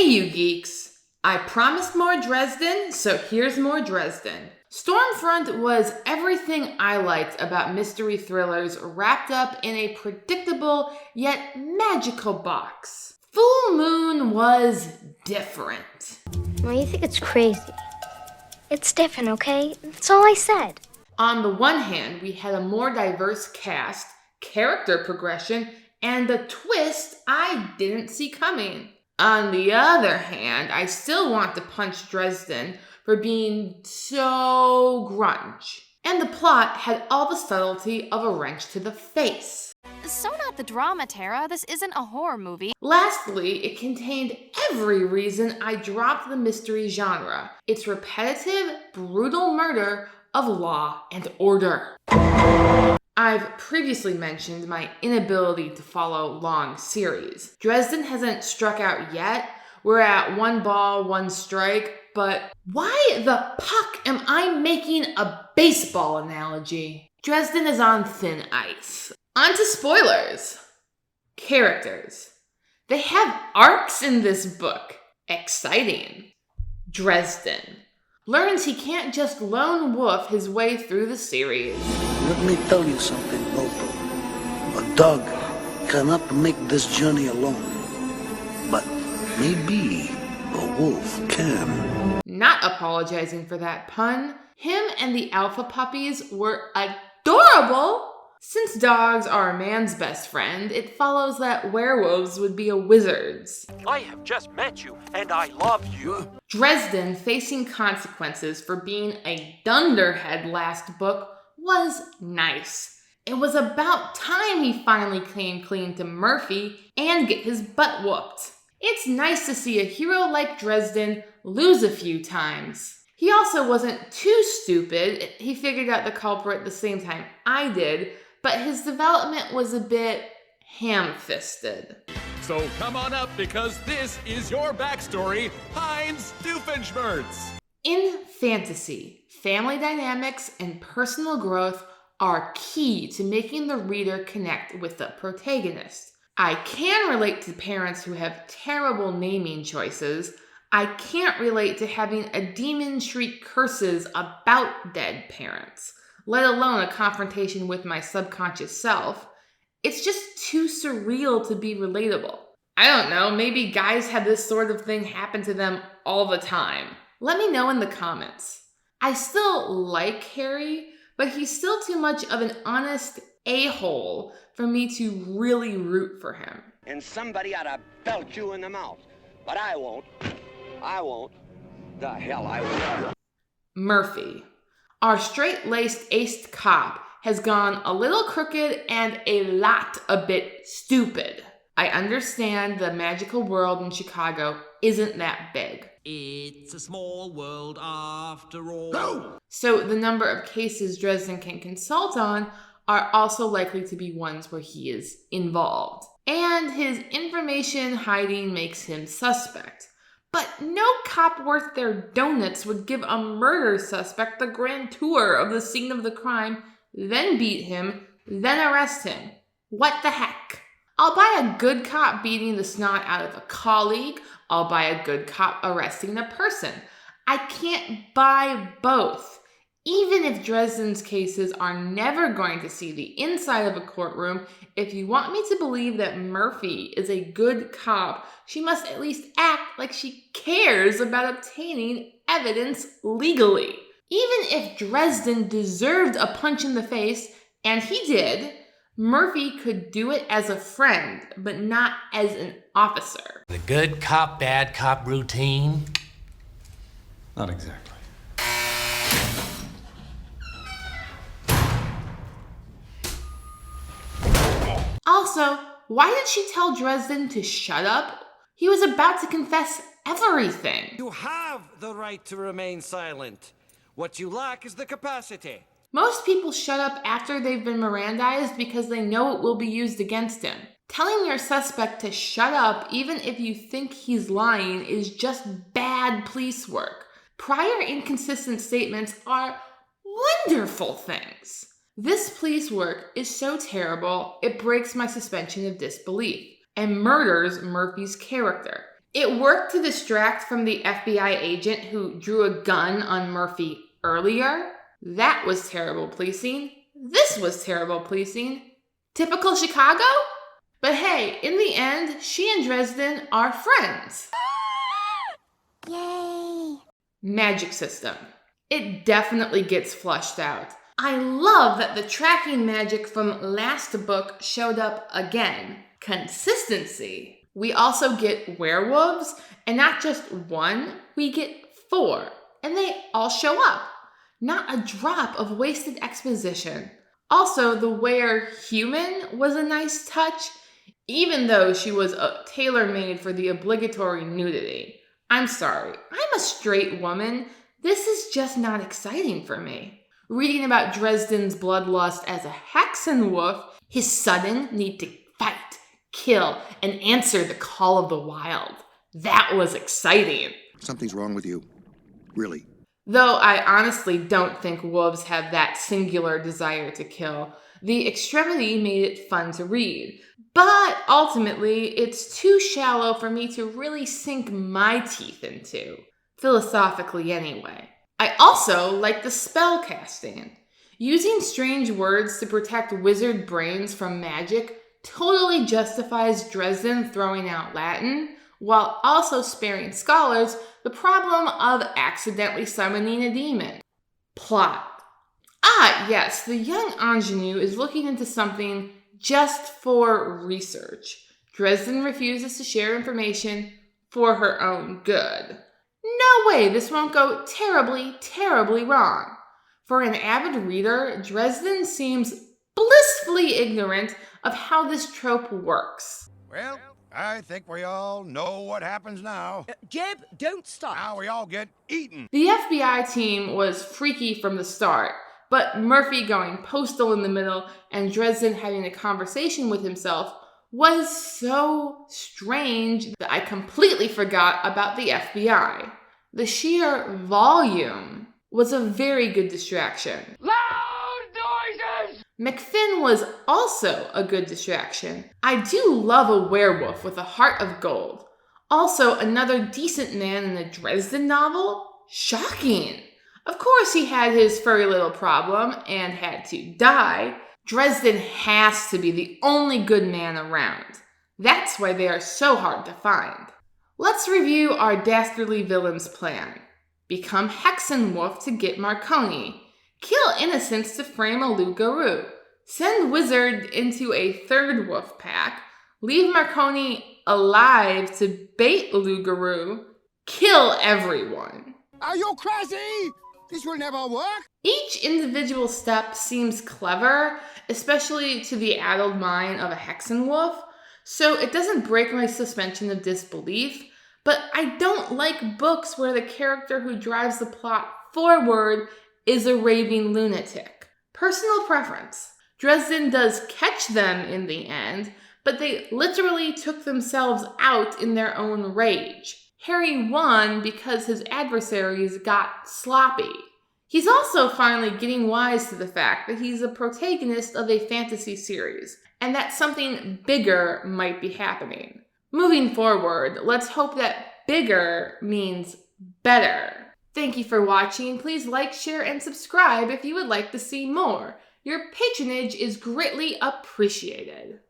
you geeks. I promised more Dresden, so here's more Dresden. Stormfront was everything I liked about mystery thrillers wrapped up in a predictable yet magical box. Full Moon was different. Well, you think it's crazy. It's different, okay? That's all I said. On the one hand, we had a more diverse cast, character progression, and a twist I didn't see coming. On the other hand, I still want to punch Dresden for being so grunge. And the plot had all the subtlety of a wrench to the face. So not the drama, Tara. This isn't a horror movie. Lastly, it contained every reason I dropped the mystery genre. Its repetitive, brutal murder of law and order. I've previously mentioned my inability to follow long series. Dresden hasn't struck out yet. We're at 1 ball, 1 strike, but why the puck am I making a baseball analogy? Dresden is on thin ice. On to spoilers. Characters. They have arcs in this book. Exciting. Dresden learns he can't just lone wolf his way through the series. Let me tell you something, Lobo. A dog cannot make this journey alone. But maybe a wolf can. Not apologizing for that pun. Him and the alpha puppies were adorable. Since dogs are a man's best friend, it follows that werewolves would be a wizard's. I have just met you, and I love you. Dresden facing consequences for being a dunderhead last book was nice. It was about time he finally came clean to Murphy and get his butt whooped. It's nice to see a hero like Dresden lose a few times. He also wasn't too stupid. He figured out the culprit the same time I did, but his development was a bit ham-fisted. So come on up, because this is your backstory, Heinz Doofenshmirtz. In fantasy, family dynamics and personal growth are key to making the reader connect with the protagonist. I can relate to parents who have terrible naming choices. I can't relate to having a demon shriek curses about dead parents, let alone a confrontation with my subconscious self. It's just too surreal to be relatable. I don't know, maybe guys have this sort of thing happen to them all the time. Let me know in the comments. I still like Harry, but he's still too much of an honest a-hole for me to really root for him. And somebody ought to belt you in the mouth. But I won't. I won't. The hell I won't. Murphy. Our straight-laced aced cop has gone a little crooked and a lot a bit stupid. I understand the magical world in Chicago isn't that big. It's a small world after all. No! So the number of cases Dresden can consult on are also likely to be ones where he is involved. And his information hiding makes him suspect. But no cop worth their donuts would give a murder suspect the grand tour of the scene of the crime, then beat him, then arrest him. What the heck? I'll buy a good cop beating the snot out of a colleague. I'll buy a good cop arresting a person. I can't buy both. Even if Dresden's cases are never going to see the inside of a courtroom, if you want me to believe that Murphy is a good cop, she must at least act like she cares about obtaining evidence legally. Even if Dresden deserved a punch in the face, and he did, Murphy could do it as a friend, but not as an officer. The good cop, bad cop routine? Not exactly. Also, why did she tell Dresden to shut up? He was about to confess everything. You have the right to remain silent. What you lack is the capacity. Most people shut up after they've been Mirandized because they know it will be used against him. Telling your suspect to shut up even if you think he's lying is just bad police work. Prior inconsistent statements are wonderful things. This police work is so terrible, it breaks my suspension of disbelief and murders Murphy's character. It worked to distract from the FBI agent who drew a gun on Murphy earlier. That was terrible policing. This was terrible policing. Typical Chicago? But hey, in the end, she and Dresden are friends. Yay! Magic system. It definitely gets flushed out. I love that the tracking magic from last book showed up again. Consistency. We also get werewolves, and not just one, we get 4. And they all show up. Not a drop of wasted exposition. Also, the were-human was a nice touch, even though she was tailor-made for the obligatory nudity. I'm sorry, I'm a straight woman. This is just not exciting for me. Reading about Dresden's bloodlust as a Hexenwolf, his sudden need to fight, kill, and answer the call of the wild. That was exciting. Something's wrong with you. Really. Though I honestly don't think wolves have that singular desire to kill. The extremity made it fun to read. But ultimately, it's too shallow for me to really sink my teeth into. Philosophically anyway. I also like the spell casting. Using strange words to protect wizard brains from magic totally justifies Dresden throwing out Latin, while also sparing scholars the problem of accidentally summoning a demon. Plot. Yes, the young ingenue is looking into something just for research. Dresden refuses to share information for her own good. No way this won't go terribly, terribly wrong. For an avid reader, Dresden seems blissfully ignorant of how this trope works. Well, I think we all know what happens now. Jeb, don't stop. Now we all get eaten. The FBI team was freaky from the start, but Murphy going postal in the middle and Dresden having a conversation with himself was so strange that I completely forgot about the FBI. The sheer volume was a very good distraction. Loud noises! McFinn was also a good distraction. I do love a werewolf with a heart of gold. Also, another decent man in a Dresden novel? Shocking. Of course he had his furry little problem and had to die. Dresden has to be the only good man around. That's why they are so hard to find. Let's review our dastardly villain's plan. Become Hexenwolf to get Marconi. Kill innocents to frame a loup-garou. Send Wizard into a third wolf pack. Leave Marconi alive to bait loup-garou. Kill everyone. Are you crazy? This will never work. Each individual step seems clever, especially to the addled mind of a Hexenwolf, so it doesn't break my suspension of disbelief, but I don't like books where the character who drives the plot forward is a raving lunatic. Personal preference. Dresden does catch them in the end, but they literally took themselves out in their own rage. Harry won because his adversaries got sloppy. He's also finally getting wise to the fact that he's a protagonist of a fantasy series, and that something bigger might be happening. Moving forward, let's hope that bigger means better. Thank you for watching. Please like, share, and subscribe if you would like to see more. Your patronage is greatly appreciated.